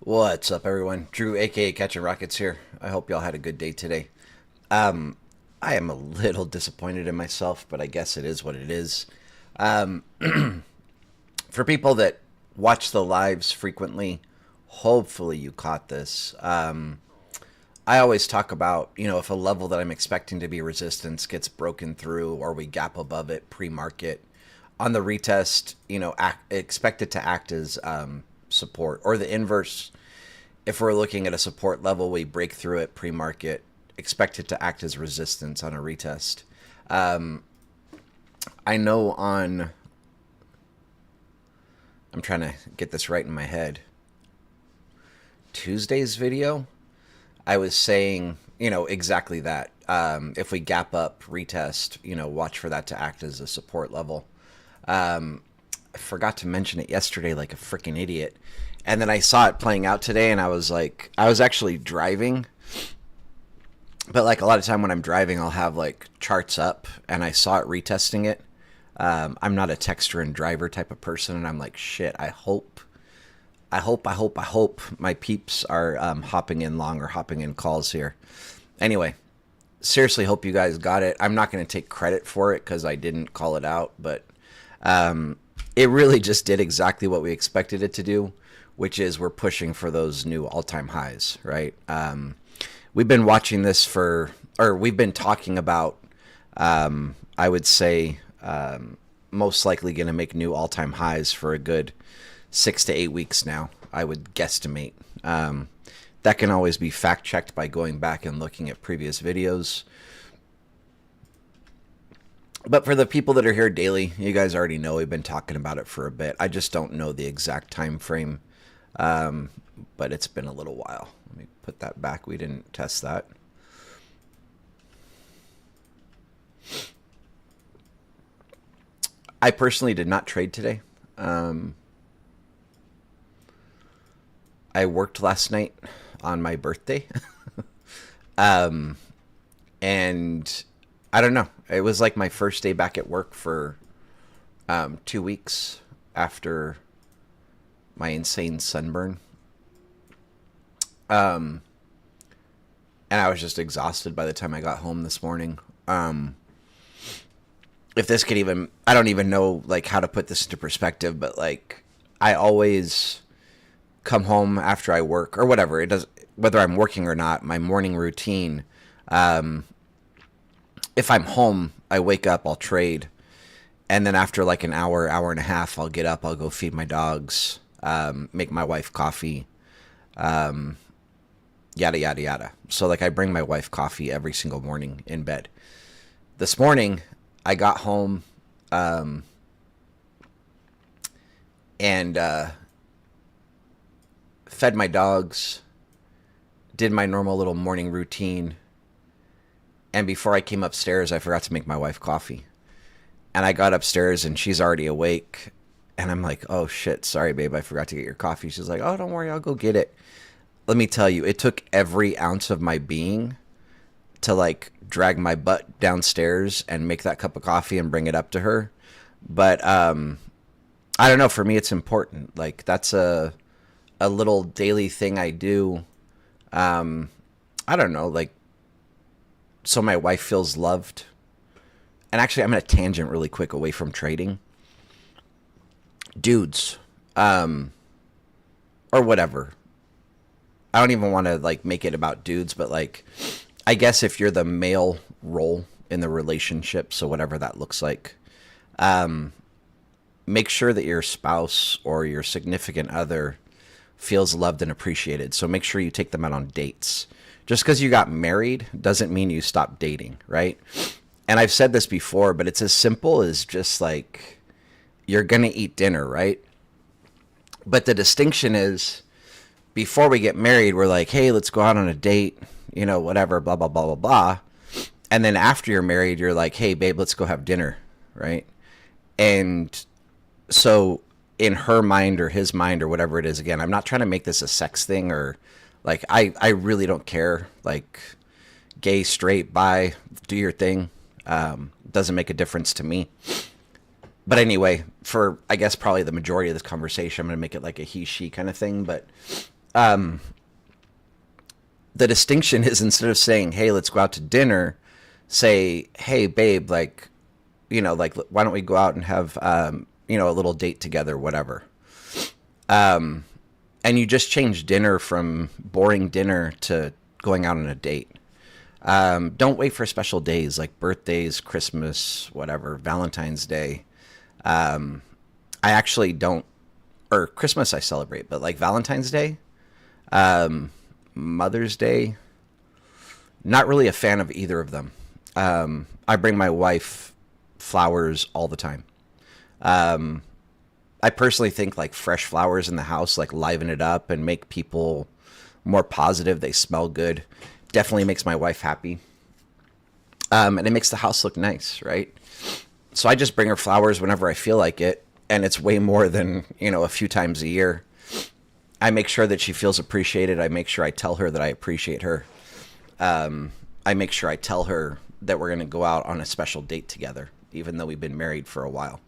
What's up, everyone? Drew, aka Catching Rockets here. I hope y'all had a good day today. Um, I am a little disappointed in myself, but I guess it is what it is. Um, for people that watch the lives frequently, hopefully you caught this. I always talk about, if a level that I'm expecting to be resistance gets broken through or we gap above it pre-market on the retest, expect it to act as support, or the inverse. If we're looking at a support level, we break through it pre-market, expect it to act as resistance on a retest. Um, I know I'm trying to get this right in my head. Tuesday's video, I was saying, exactly that. If we gap up, retest, watch for that to act as a support level. I forgot to mention it yesterday like a freaking idiot. And then I saw it playing out today and I was like, I was actually driving. But like a lot of time when I'm driving, I'll have like charts up and I saw it retesting it. I'm not a texter and driver type of person. And I'm like, shit, I hope my peeps are hopping in long or hopping in calls here. Anyway, seriously hope you guys got it. I'm not going to take credit for it because I didn't call it out, but it really just did exactly what we expected it to do, which is we're pushing for those new all-time highs, right? We've been watching this or we've been talking about, I would say, most likely going to make new all-time highs for a good 6 to 8 weeks now, I would guesstimate. That can always be fact-checked by going back and looking at previous videos. But for the people that are here daily, you guys already know we've been talking about it for a bit. I just don't know the exact time frame, but it's been a little while. Let me put that back. We didn't test that. I personally did not trade today. I worked last night on my birthday. And I don't know. It was like my first day back at work for 2 weeks after my insane sunburn. Um, and I was just exhausted by the time I got home this morning. If this could even, I don't even know like how to put this into perspective, but like I always come home after I work or whatever. It does, whether I'm working or not, my morning routine. If I'm home, I wake up, I'll trade. And then after like an hour, hour and a half, I'll get up, I'll go feed my dogs, make my wife coffee, yada, yada, yada. So like I bring my wife coffee every single morning in bed. This morning, I got home and fed my dogs, did my normal little morning routine. And before I came upstairs, I forgot to make my wife coffee. And I got upstairs and she's already awake. And I'm like, oh shit, sorry, babe, I forgot to get your coffee. She's like, oh, don't worry, I'll go get it. Let me tell you, it took every ounce of my being to like drag my butt downstairs and make that cup of coffee and bring it up to her. But I don't know, for me it's important. Like that's a little daily thing I do. I don't know, like so my wife feels loved. And actually, I'm going to tangent really quick away from trading. Dudes, or whatever. I don't even want to like make it about dudes, but like, I guess if you're the male role in the relationship, so whatever that looks like, make sure that your spouse or your significant other feels loved and appreciated. So make sure you take them out on dates. Just because you got married doesn't mean you stop dating, right? And I've said this before, but it's as simple as just like you're going to eat dinner, right? But the distinction is before we get married, we're like, hey, let's go out on a date, whatever, blah, blah, blah, blah, blah. And then after you're married, you're like, hey, babe, let's go have dinner, right? And so in her mind or his mind or whatever it is, again, I'm not trying to make this a sex thing or like, I really don't care. Like gay, straight, bi, do your thing. Doesn't make a difference to me. But anyway, for I guess probably the majority of this conversation, I'm going to make it like a he, she kind of thing. But The distinction is, instead of saying, hey, let's go out to dinner, say, hey, babe, like, like, why don't we go out and have, a little date together, whatever. And you just change dinner from boring dinner to going out on a date. Don't wait for special days like birthdays, Christmas, whatever, Valentine's Day. I actually don't, or Christmas I celebrate, but like Valentine's Day, Mother's Day, not really a fan of either of them. I bring my wife flowers all the time. I personally think like fresh flowers in the house, like liven it up and make people more positive. They smell good. Definitely makes my wife happy. And it makes the house look nice, right? So I just bring her flowers whenever I feel like it. And it's way more than, a few times a year. I make sure that she feels appreciated. I make sure I tell her that I appreciate her. I make sure I tell her that we're going to go out on a special date together, even though we've been married for a while.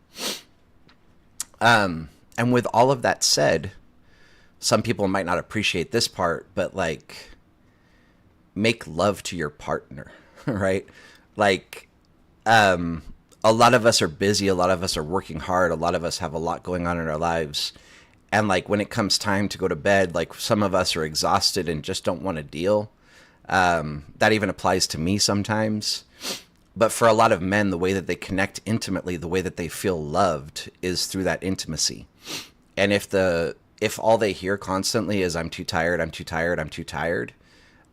And with all of that said, some people might not appreciate this part, but like, make love to your partner, right? Like, a lot of us are busy. A lot of us are working hard. A lot of us have a lot going on in our lives. And like, when it comes time to go to bed, like some of us are exhausted and just don't want to deal. That even applies to me sometimes. But for a lot of men, the way that they connect intimately, the way that they feel loved is through that intimacy. And if all they hear constantly is, I'm too tired, I'm too tired, I'm too tired,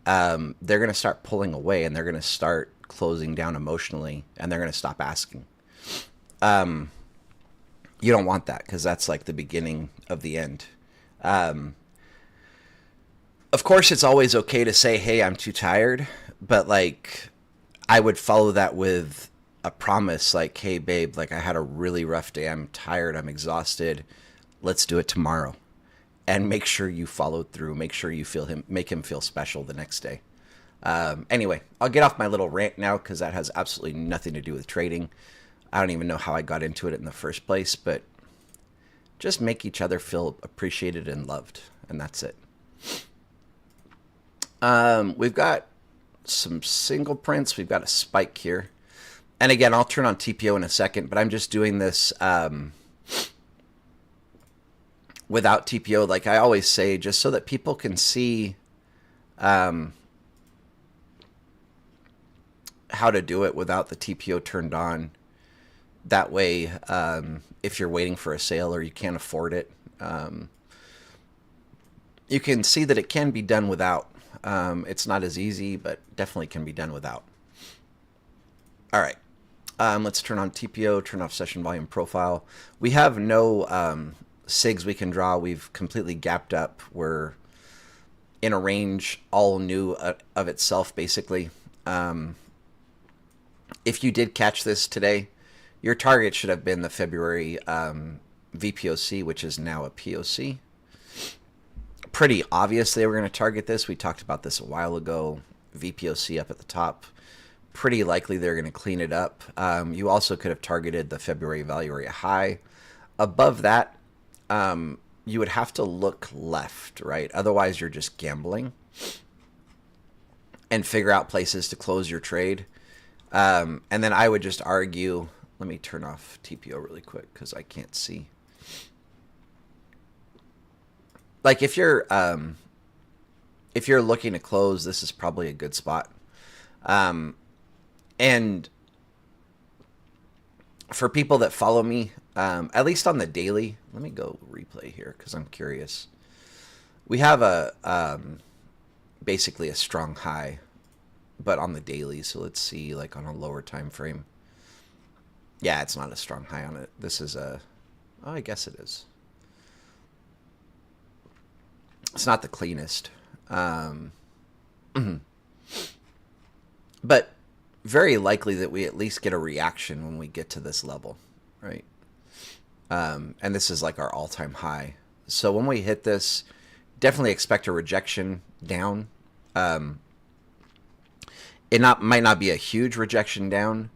they're going to start pulling away and they're going to start closing down emotionally and they're going to stop asking. You don't want that, because that's like the beginning of the end. Of course, it's always okay to say, hey, I'm too tired. But like, I would follow that with a promise like, hey, babe, like I had a really rough day. I'm tired. I'm exhausted. Let's do it tomorrow. And make sure you followed through. Make sure you make him feel special the next day. Anyway, I'll get off my little rant now, because that has absolutely nothing to do with trading. I don't even know how I got into it in the first place, but just make each other feel appreciated and loved. And that's it. We've got some single prints. We've got a spike here. And again, I'll turn on TPO in a second, but I'm just doing this without TPO, like I always say, just so that people can see how to do it without the TPO turned on. That way, if you're waiting for a sale or you can't afford it, you can see that it can be done without. It's not as easy, but definitely can be done without. All right. Let's turn on TPO, turn off session volume profile. We have no SIGs we can draw. We've completely gapped up. We're in a range all new of itself, basically. If you did catch this today, your target should have been the February VPOC, which is now a POC. Pretty obvious they were going to target this. We talked about this a while ago. VPOC up at the top. Pretty likely they're going to clean it up. You also could have targeted the February value area high. Above that, you would have to look left, right? Otherwise, you're just gambling and figure out places to close your trade. And then I would just argue, let me turn off TPO really quick because I can't see. Like if you're looking to close, this is probably a good spot. And for people that follow me, at least on the daily, let me go replay here because I'm curious. We have a basically a strong high, but on the daily. So let's see, like on a lower time frame. Yeah, it's not a strong high on it. This is oh, I guess it is. It's not the cleanest. But very likely that we at least get a reaction when we get to this level, right? And this is like our all-time high. So when we hit this, definitely expect a rejection down. It might not be a huge rejection down,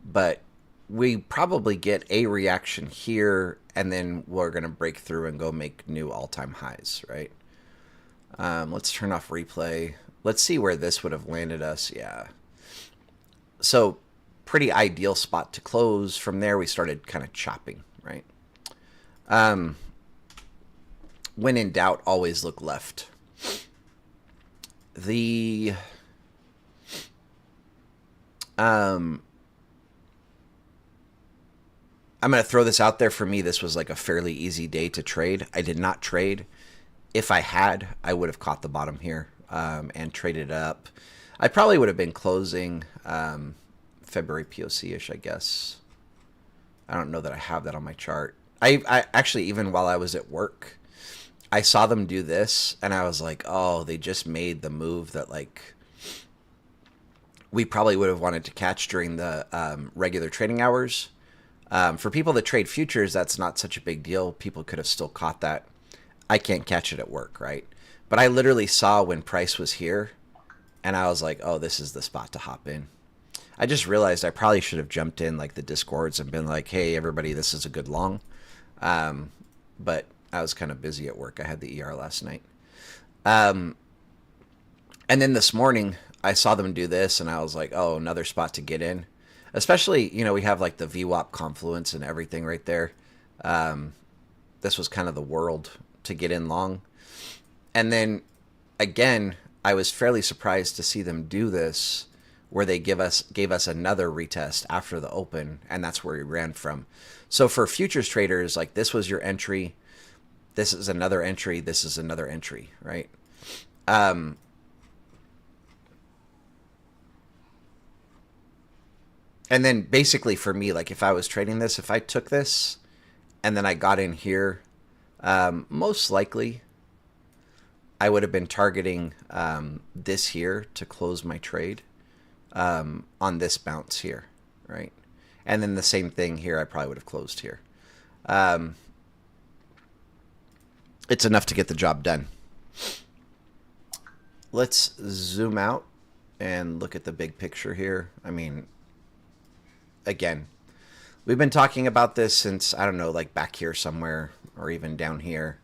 but we probably get a reaction here, and then we're going to break through and go make new all-time highs, right? Let's turn off replay. Let's see where this would have landed us. Yeah. So pretty ideal spot to close. From there, we started kind of chopping, right? When in doubt, always look left. I'm going to throw this out there. For me, this was like a fairly easy day to trade. I did not trade. If I had, I would have caught the bottom here and traded up. I probably would have been closing February POC-ish, I guess. I don't know that I have that on my chart. I actually, even while I was at work, I saw them do this, and I was like, oh, they just made the move that, like, we probably would have wanted to catch during the regular trading hours. For people that trade futures, that's not such a big deal. People could have still caught that. I can't catch it at work, right? But I literally saw when price was here, and I was like, oh, this is the spot to hop in. I just realized I probably should have jumped in like the Discords and been like, hey, everybody, this is a good long. But I was kind of busy at work. I had the ER last night. And then this morning, I saw them do this, and I was like, oh, another spot to get in. Especially, you know, we have like the VWAP confluence and everything right there. This was kind of the world to get in long. And then, again, I was fairly surprised to see them do this, where they gave us another retest after the open, and that's where we ran from. So for futures traders, like, this was your entry, this is another entry, this is another entry, right? And then basically for me, like, if I was trading this, if I took this and then I got in here, most likely I would have been targeting this here to close my trade on this bounce here, right? And then the same thing here, I probably would have closed here. It's enough to get the job done. Let's zoom out and look at the big picture here. I mean, again, we've been talking about this since, I don't know, like back here somewhere or even down here,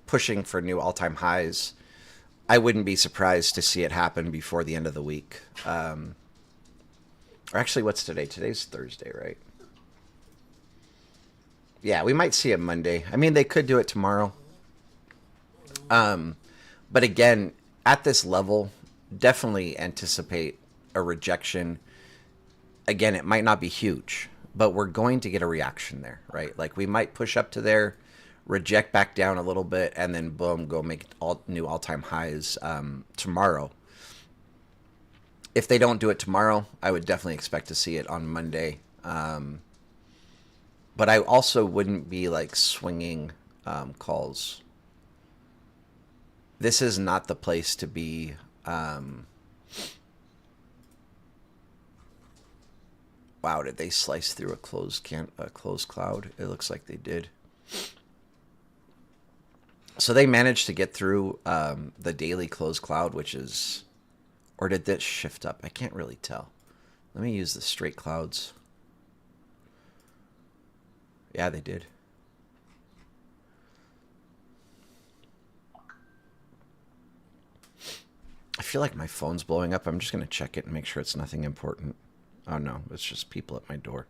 pushing for new all-time highs. I wouldn't be surprised to see it happen before the end of the week. Or actually, what's today? Today's Thursday, right? Yeah, we might see it Monday. I mean, they could do it tomorrow. But again, at this level, definitely anticipate a rejection. Again, it might not be huge, but we're going to get a reaction there, right? Like, we might push up to there, reject back down a little bit, and then boom, go make new all-time highs tomorrow. If they don't do it tomorrow, I would definitely expect to see it on Monday. But I also wouldn't be like swinging calls. This is not the place to be. Wow, did they slice through a closed cloud? It looks like they did. So they managed to get through the daily closed cloud, which is, or did this shift up? I can't really tell. Let me use the straight clouds. Yeah, they did. I feel like my phone's blowing up. I'm just going to check it and make sure it's nothing important. Oh, no. It's just people at my door.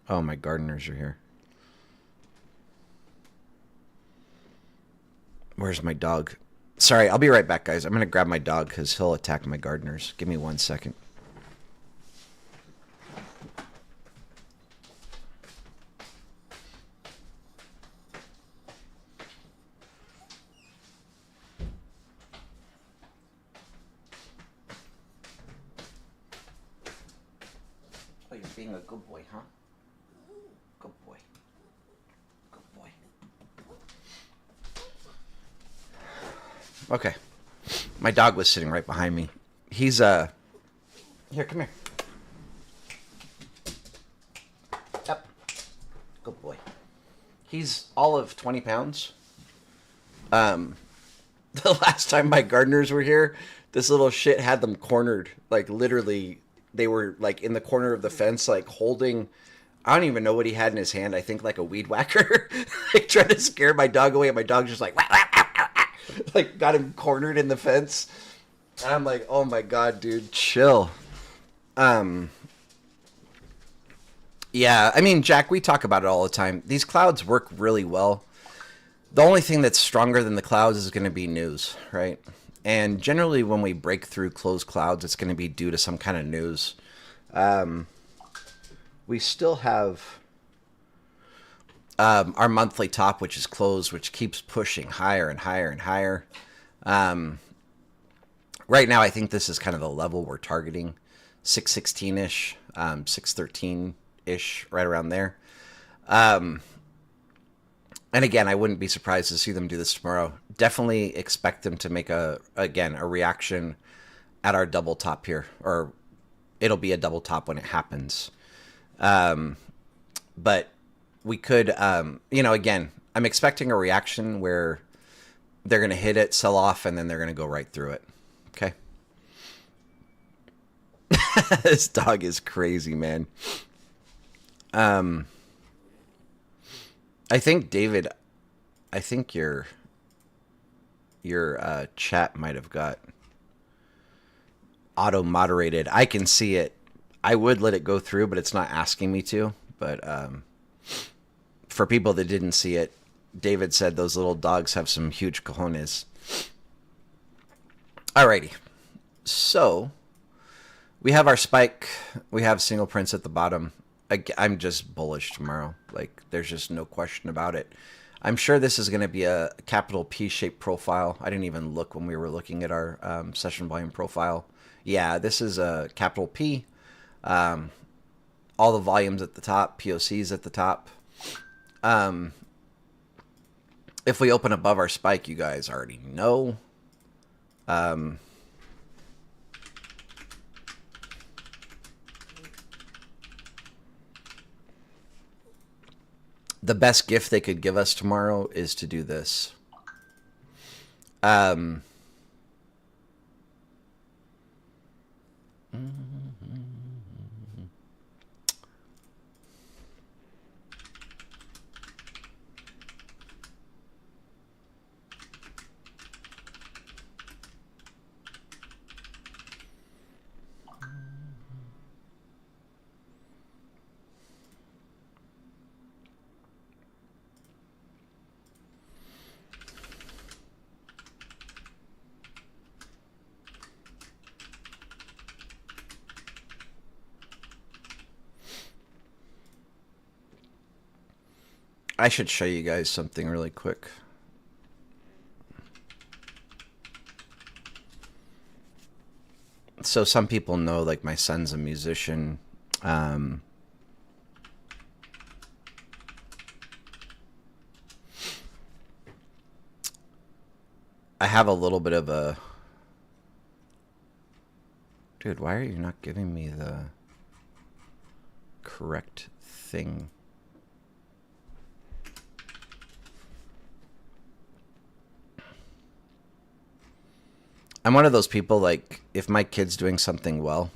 Oh, my gardeners are here. Where's my dog? Sorry, I'll be right back, guys. I'm going to grab my dog because he'll attack my gardeners. Give me 1 second. Oh, you're being a good boy, huh? Good boy. Good boy. Okay. My dog was sitting right behind me. He's, here, come here. Yep. Good boy. He's all of 20 pounds. The last time my gardeners were here, this little shit had them cornered. Like, literally, they were, like, in the corner of the fence, like, holding... I don't even know what he had in his hand. I think, like, a weed whacker. Like, trying to scare my dog away, and my dog just like... Wah, wah, like got him cornered in the fence. And I'm like, oh my god, dude, chill. Um, yeah, I mean, Jack, we talk about it all the time. These clouds work really well. The only thing that's stronger than the clouds is going to be news, right? And generally, when we break through closed clouds, it's going to be due to some kind of news. Um, we still have our monthly top, which is closed, which keeps pushing higher and higher and higher. Um, right now, I think this is kind of the level we're targeting, 616-ish, 613-ish, right around there. And again, I wouldn't be surprised to see them do this tomorrow. Definitely expect them to make a reaction at our double top here, or it'll be a double top when it happens. But we could, again, I'm expecting a reaction where they're going to hit it, sell off, and then they're going to go right through it. Okay. This dog is crazy, man. I think David, I think your chat might have got auto moderated. I can see it. I would let it go through, but it's not asking me to. But for people that didn't see it, David said those little dogs have some huge cojones. Alrighty. So we have our spike. We have single prints at the bottom. I'm just bullish tomorrow. Like, there's just no question about it. I'm sure this is going to be a capital P-shaped profile. I didn't even look when we were looking at our session volume profile. Yeah, this is a capital P. All the volumes at the top, POCs at the top. If we open above our spike, you guys already know. The best gift they could give us tomorrow is to do this. I should show you guys something really quick. So some people know, like, my son's a musician. I have a little bit of a... Dude, why are you not giving me the correct thing? I'm one of those people, like, if my kid's doing something well,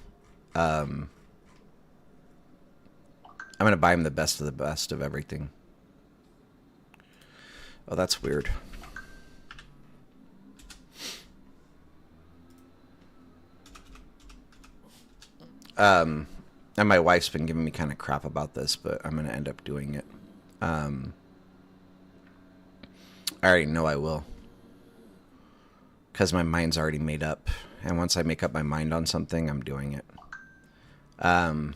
I'm going to buy him the best of everything. Oh, that's weird. And my wife's been giving me kind of crap about this, but I'm going to end up doing it. I already know I will. Because my mind's already made up. And once I make up my mind on something, I'm doing it. I'm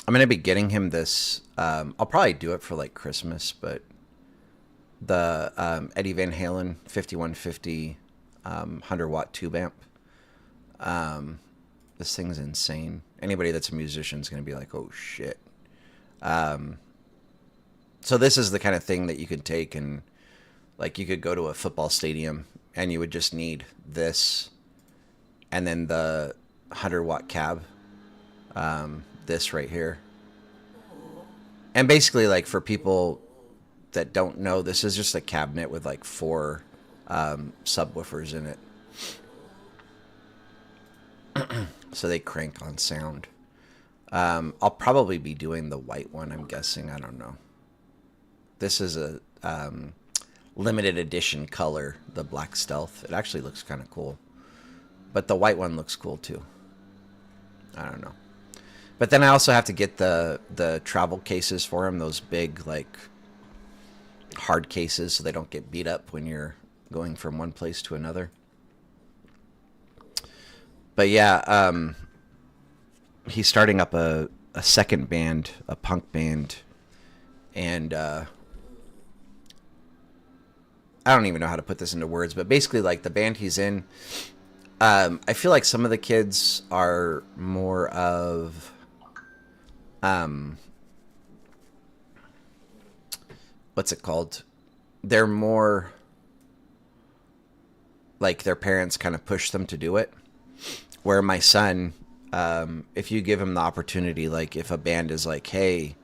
going to be getting him this. I'll probably do it for, like, Christmas, but the Eddie Van Halen 5150 100-watt tube amp. This thing's insane. Anybody that's a musician is going to be like, oh, shit. So this is the kind of thing that you could take and... Like, you could go to a football stadium and you would just need this and then the 100-watt cab, this right here. And basically, like, for people that don't know, this is just a cabinet with, like, 4 subwoofers in it. So they crank on sound. I'll probably be doing the white one, I'm guessing. I don't know. This is a... limited edition color, the black stealth. It actually looks kind of cool. But the white one looks cool too. I don't know. But then I also have to get the travel cases for him, those big, like, hard cases, so they don't get beat up when you're going from one place to another. But yeah, he's starting up a second band, a punk band, and I don't even know how to put this into words, but basically, like, the band he's in, I feel like some of the kids are more of, what's it called? They're more like their parents kind of push them to do it. Where my son, if you give him the opportunity, like if a band is like, hey,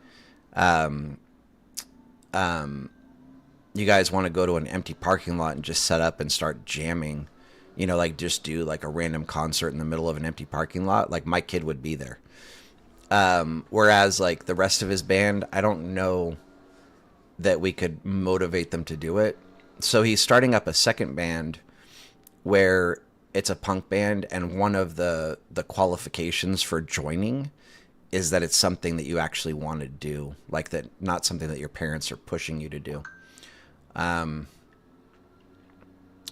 you guys want to go to an empty parking lot and just set up and start jamming, you know, like just do like a random concert in the middle of an empty parking lot, like my kid would be there. Whereas like the rest of his band, I don't know that we could motivate them to do it. So he's starting up a second band where it's a punk band, and one of the qualifications for joining is that it's something that you actually want to do, like that, not something that your parents are pushing you to do.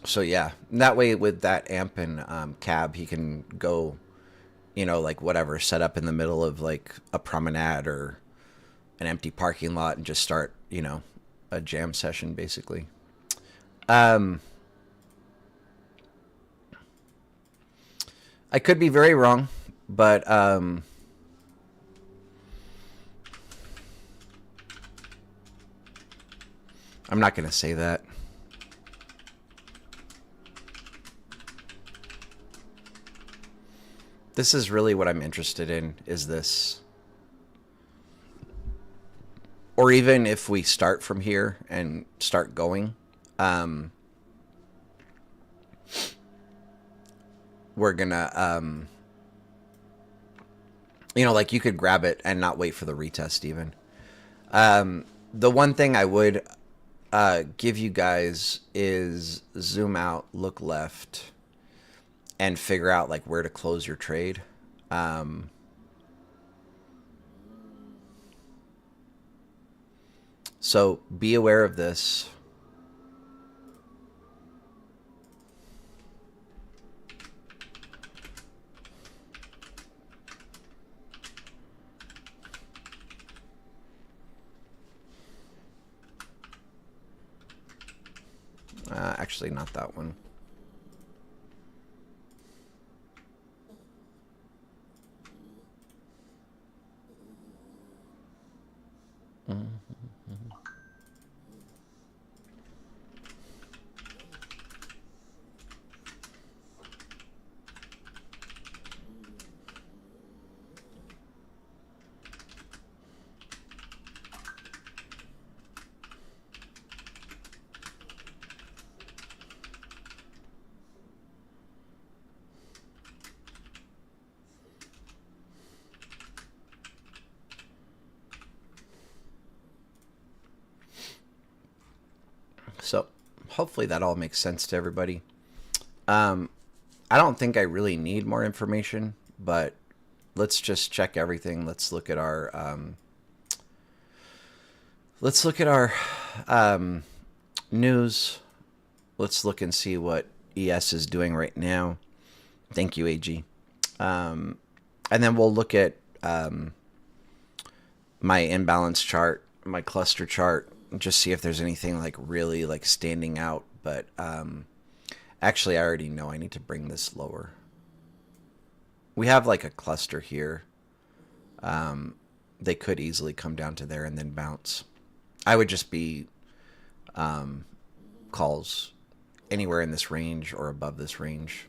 So yeah, that way with that amp and cab, he can go, you know, like whatever, set up in the middle of like a promenade or an empty parking lot and just start, you know, a jam session basically. I could be very wrong, but I'm not going to say that. This is really what I'm interested in, is this. Or even if we start from here and start going, we're gonna, you know, like you could grab it and not wait for the retest even. The one thing I would give you guys is zoom out, look left, and figure out like where to close your trade. So be aware of this. Actually, not that one. So hopefully that all makes sense to everybody. I don't think I really need more information, but let's just check everything. Let's look at our news. Let's look and see what ES is doing right now. Thank you, AG. And then we'll look at my imbalance chart, my cluster chart, just see if there's anything like really like standing out. But actually, I already know I need to bring this lower. We have like a cluster here. They could easily come down to there and then bounce. I would just be calls anywhere in this range or above this range.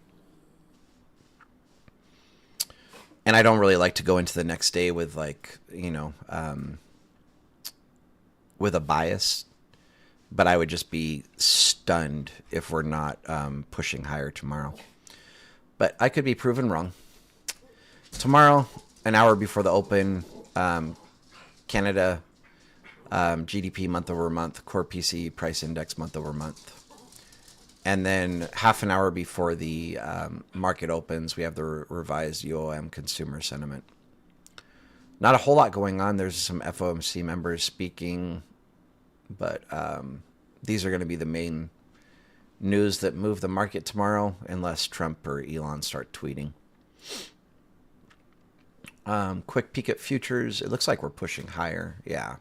And I don't really like to go into the next day with like, you know, with a bias, but I would just be stunned if we're not pushing higher tomorrow. But I could be proven wrong. Tomorrow, an hour before the open, Canada GDP month over month, core PCE price index month over month. And then half an hour before the market opens, we have the revised UOM consumer sentiment. Not a whole lot going on. There's some FOMC members speaking, but these are going to be the main news that move the market tomorrow, unless Trump or Elon start tweeting. Quick peek at futures. It looks like we're pushing higher. Yeah.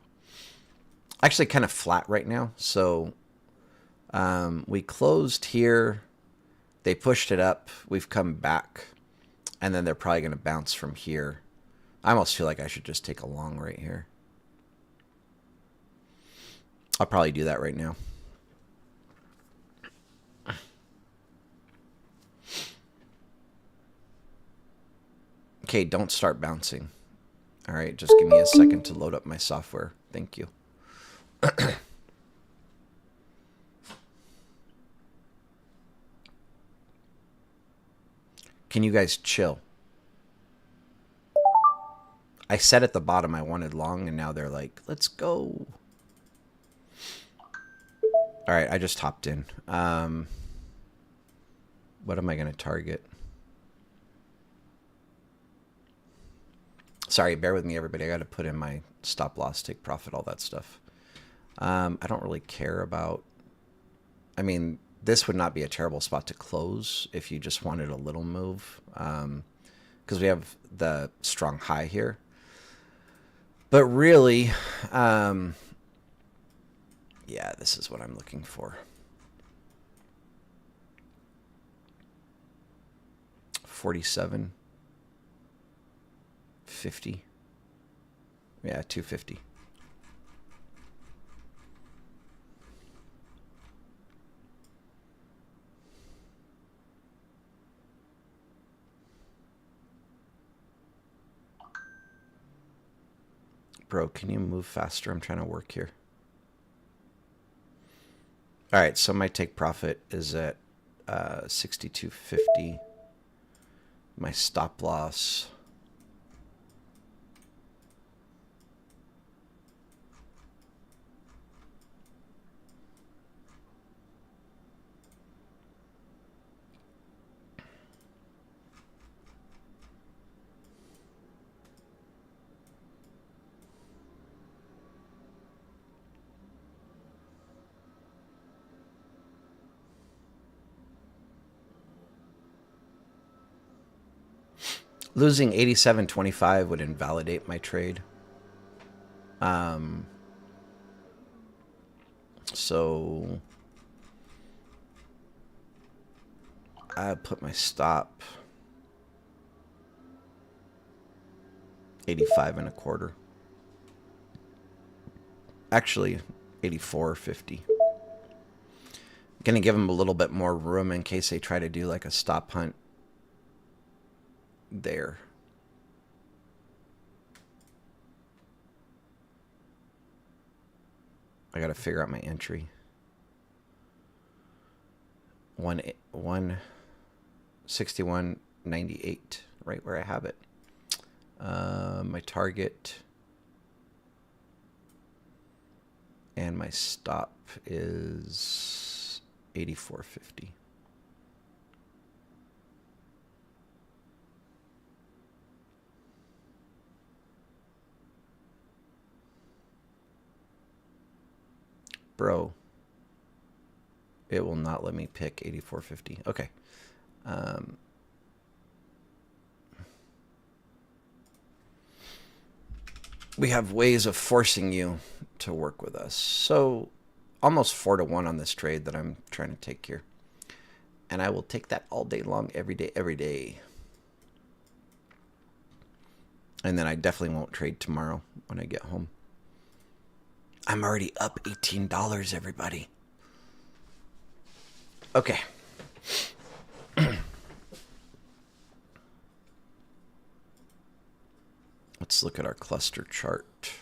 Actually kind of flat right now. So we closed here. They pushed it up. We've come back. And then they're probably going to bounce from here. I almost feel like I should just take a long right here. I'll probably do that right now. Okay, don't start bouncing. All right, just give me a second to load up my software. Thank you. Can you guys chill? I said at the bottom I wanted long, and now they're like, let's go. All right, I just hopped in. What am I going to target? Sorry, bear with me, everybody. I got to put in my stop loss, take profit, all that stuff. I don't really care about... I mean, this would not be a terrible spot to close if you just wanted a little move, because we have the strong high here. But really, yeah, this is what I'm looking for. 47. 50. Yeah, 250. Bro, can you move faster? I'm trying to work here. All right, so my take profit is at 62.50. My stop loss... Losing 87.25 would invalidate my trade. So I put my stop 85.25. Actually, 84.50. Gonna give them a little bit more room in case they try to do like a stop hunt there. I gotta figure out my entry. 161.98, right where I have it. My target and my stop is 84.50. Bro, it will not let me pick 84.50. Okay. We have ways of forcing you to work with us. So almost 4-1 on this trade that I'm trying to take here. And I will take that all day long, every day, every day. And then I definitely won't trade tomorrow when I get home. I'm already up $18, everybody. Okay. Let's look at our cluster chart.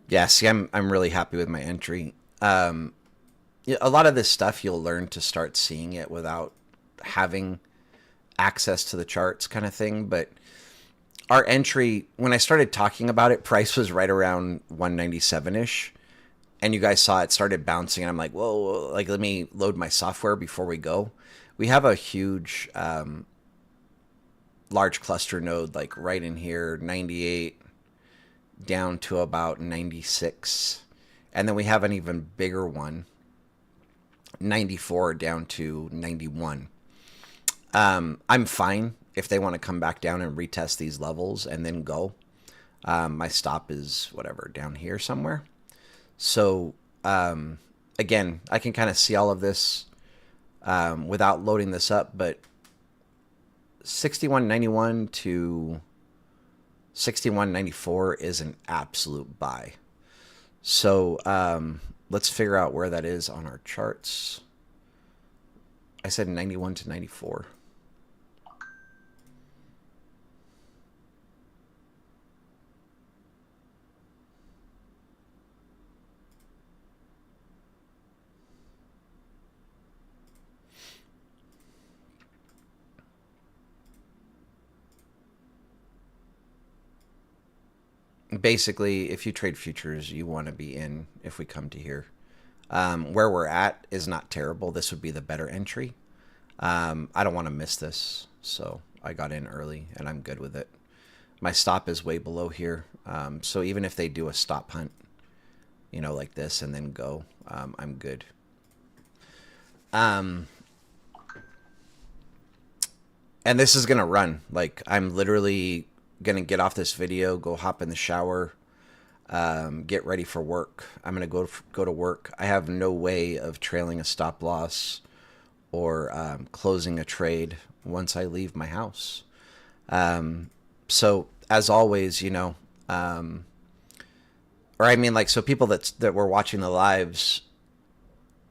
Yeah, see, I'm really happy with my entry. A lot of this stuff you'll learn to start seeing it without having access to the charts kind of thing, but our entry, when I started talking about it, price was right around 197-ish. And you guys saw it started bouncing. And I'm like, whoa, like, let me load my software before we go. We have a huge, large cluster node, like right in here, 98 down to about 96. And then we have an even bigger one, 94 down to 91. I'm fine if they want to come back down and retest these levels and then go. My stop is whatever, down here somewhere. So again, I can kind of see all of this without loading this up, but 61.91 to 61.94 is an absolute buy. So let's figure out where that is on our charts. I said 91 to 94. Basically, if you trade futures, you want to be in if we come to here. Where we're at is not terrible. This would be the better entry. I don't want to miss this, so I got in early, and I'm good with it. My stop is way below here, so even if they do a stop hunt, you know, like this, and then go, I'm good. And this is going to run. Like, I'm literally gonna get off this video, go hop in the shower, get ready for work. I'm gonna go to work. I have no way of trailing a stop loss or closing a trade once I leave my house. So as always, you know, or I mean, like, so people that were watching the lives,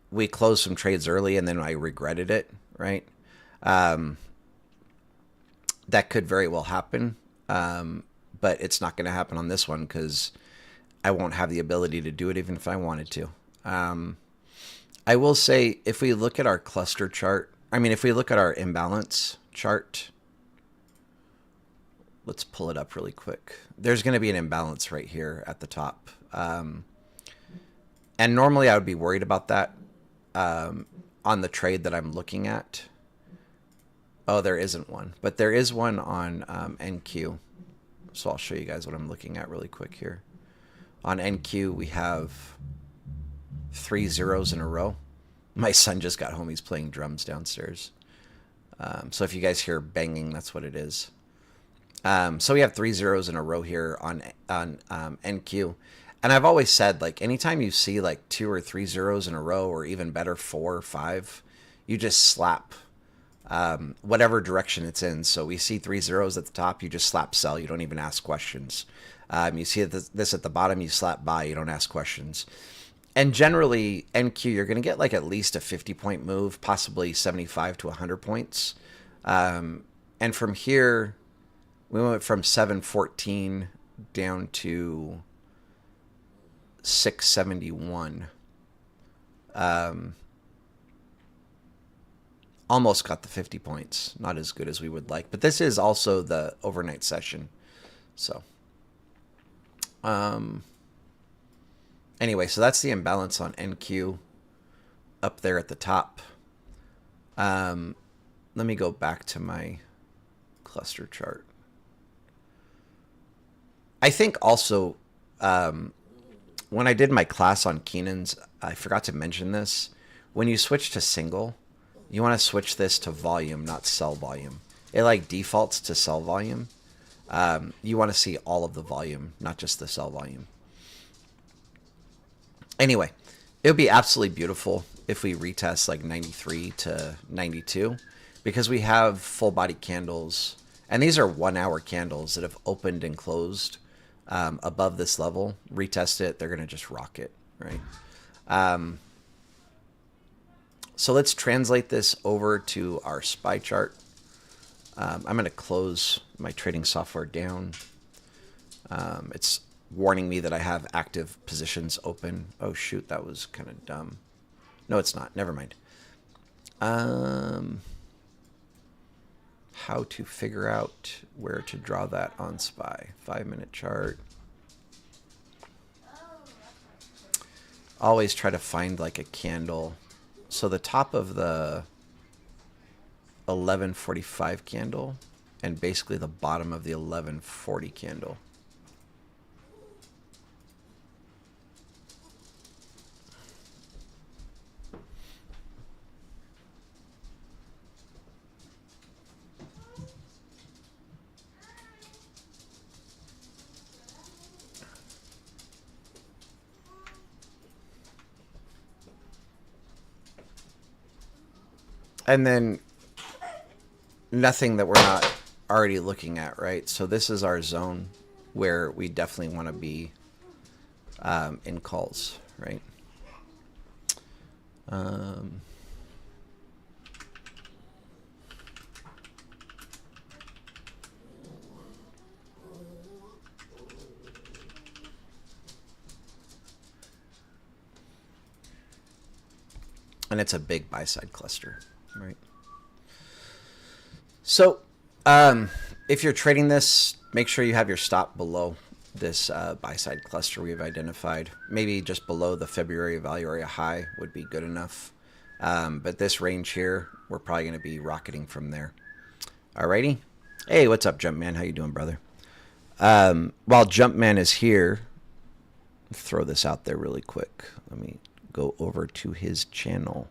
we closed some trades early and then I regretted it, right? That could very well happen. But it's not going to happen on this one because I won't have the ability to do it even if I wanted to. I will say, if we look at our cluster chart, I mean, if we look at our imbalance chart, let's pull it up really quick. There's going to be an imbalance right here at the top. And normally I would be worried about that on the trade that I'm looking at. Oh, there isn't one, but there is one on NQ. So I'll show you guys what I'm looking at really quick here. On NQ, we have 3 zeros in a row. My son just got home. He's playing drums downstairs. So if you guys hear banging, that's what it is. So we have 3 zeros in a row here on NQ. And I've always said, like, anytime you see like 2 or 3 zeros in a row, or even better, 4 or 5, you just slap whatever direction it's in. So we see 3 zeros at the top, you just slap sell. You don't even ask questions. You see this at the bottom, you slap buy. You don't ask questions. And generally, NQ, you're going to get like at least a 50-point move, possibly 75 to 100 points. And from here, we went from 714 down to 671. Almost got the 50 points. Not as good as we would like. But this is also the overnight session. So, anyway, so that's the imbalance on NQ up there at the top. Let me go back to my cluster chart. I think also, when I did my class on Keenan's, I forgot to mention this. When you switch to single, you want to switch this to volume, not sell volume. It like defaults to sell volume. You want to see all of the volume, not just the sell volume. Anyway, it would be absolutely beautiful if we retest like 93 to 92, because we have full body candles, and these are 1 hour candles that have opened and closed above this level. Retest it, they're going to just rock it, right? So let's translate this over to our SPY chart. I'm going to close my trading software down. It's warning me that I have active positions open. Oh, shoot, that was kind of dumb. No, it's not. Never mind. How how to figure out where to draw that on SPY. 5-minute chart. Always try to find like a candle. So the top of the 1145 candle and basically the bottom of the 1140 candle. And then nothing that we're not already looking at, right? So this is our zone where we definitely want to be in calls, right? And it's a big buy-side cluster, right? So if you're trading this, make sure you have your stop below this buy-side cluster we've identified. Maybe just below the February value area high would be good enough. But this range here, we're probably going to be rocketing from there. Alrighty. Hey, what's up, Jumpman? How you doing, brother? While Jumpman is here, throw this out there really quick. Let me go over to his channel.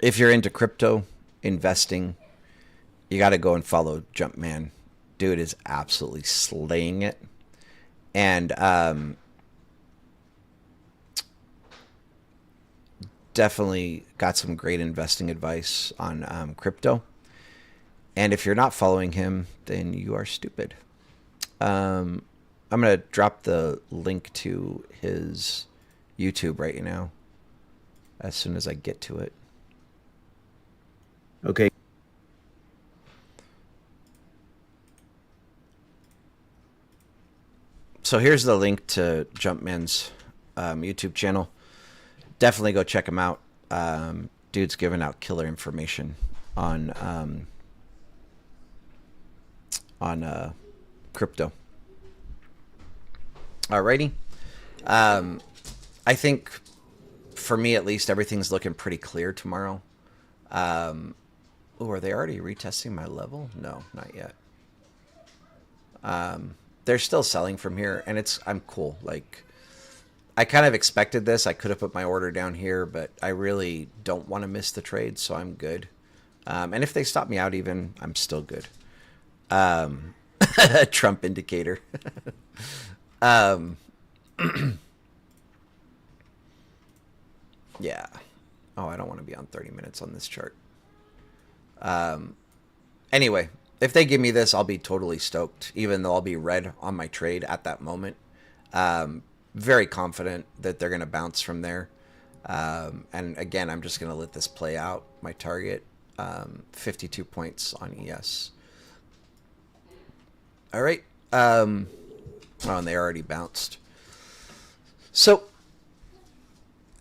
If you're into crypto investing, you got to go and follow Jumpman. Dude is absolutely slaying it. And definitely got some great investing advice on crypto. And if you're not following him, then you are stupid. I'm going to drop the link to his YouTube right now as soon as I get to it. Okay. So here's the link to Jumpman's YouTube channel. Definitely go check him out. Dude's giving out killer information on crypto. Alrighty. I think for me at least, everything's looking pretty clear tomorrow. Are they already retesting my level? No, not yet. They're still selling from here, and I'm cool. Like, I kind of expected this. I could have put my order down here, but I really don't want to miss the trade, so I'm good. And if they stop me out even, I'm still good. Trump indicator. Yeah. Oh, I don't want to be on 30 minutes on this chart. Anyway, if they give me this, I'll be totally stoked, even though I'll be red on my trade at that moment. Very confident that they're going to bounce from there. And again, I'm just going to let this play out. My target, 52 points on ES. All right. Oh, and they already bounced. So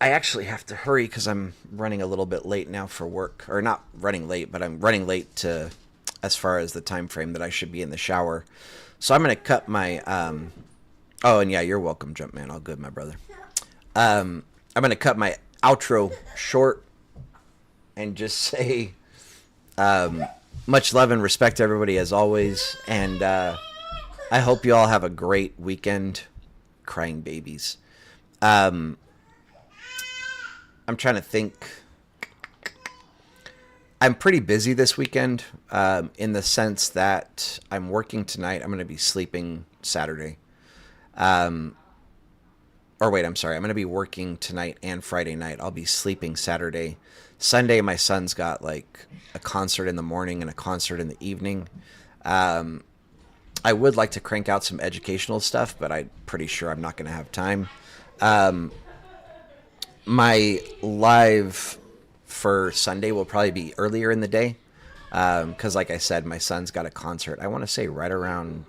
I actually have to hurry because I'm running a little bit late now for work. Or not running late, but I'm running late to as far as the time frame that I should be in the shower. So I'm going to cut my... oh, and yeah, you're welcome, Jumpman. All good, my brother. I'm going to cut my outro short and just say much love and respect to everybody as always. And I hope you all have a great weekend. Crying babies. I'm trying to think. I'm pretty busy this weekend in the sense that I'm working tonight. I'm going to be sleeping Saturday. Or wait, I'm sorry. I'm going to be working tonight and Friday night. I'll be sleeping Saturday. Sunday, my son's got like a concert in the morning and a concert in the evening. I would like to crank out some educational stuff, but I'm pretty sure I'm not going to have time. My live for Sunday will probably be earlier in the day. Because like I said, my son's got a concert. I want to say right around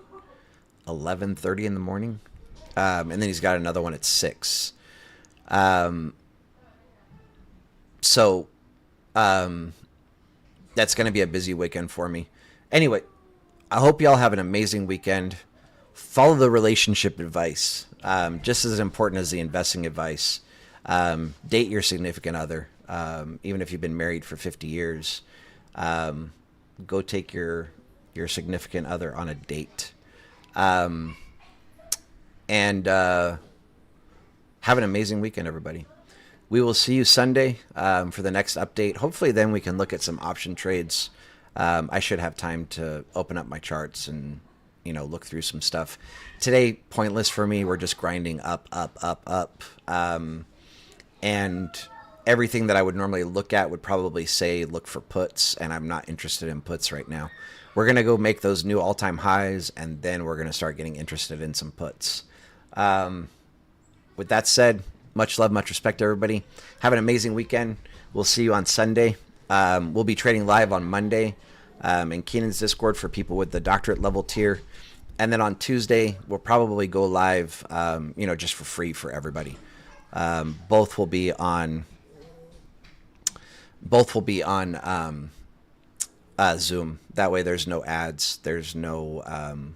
11:30 in the morning. And then he's got another one at 6. Um, so that's going to be a busy weekend for me. Anyway, I hope y'all have an amazing weekend. Follow the relationship advice, just as important as the investing advice. Date your significant other, even if you've been married for 50 years. Go take your significant other on a date, and have an amazing weekend, everybody. We will see you Sunday for the next update. Hopefully, then we can look at some option trades. I should have time to open up my charts and look through some stuff. Today, pointless for me. We're just grinding up, up, up, up. And everything that I would normally look at would probably say look for puts, and I'm not interested in puts right now. We're going to go make those new all-time highs, and then we're going to start getting interested in some puts. With that said, much love, much respect to everybody. Have an amazing weekend. We'll see you on Sunday. We'll be trading live on Monday in Keenan's Discord for people with the doctorate level tier. And then on Tuesday, we'll probably go live, just for free for everybody. Both will be on Zoom. That way there's no ads, there's no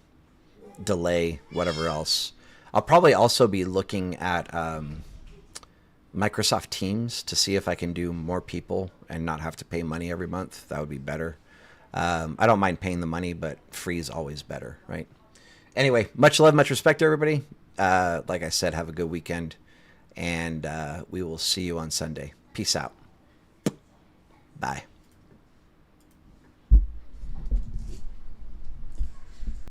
delay, whatever else. I'll probably also be looking at Microsoft Teams to see if I can do more people and not have to pay money every month. That would be better. I don't mind paying the money, but free is always better, right? Anyway, much love, much respect to everybody. Like I said, have a good weekend, and we will see you on Sunday. Peace out. Bye.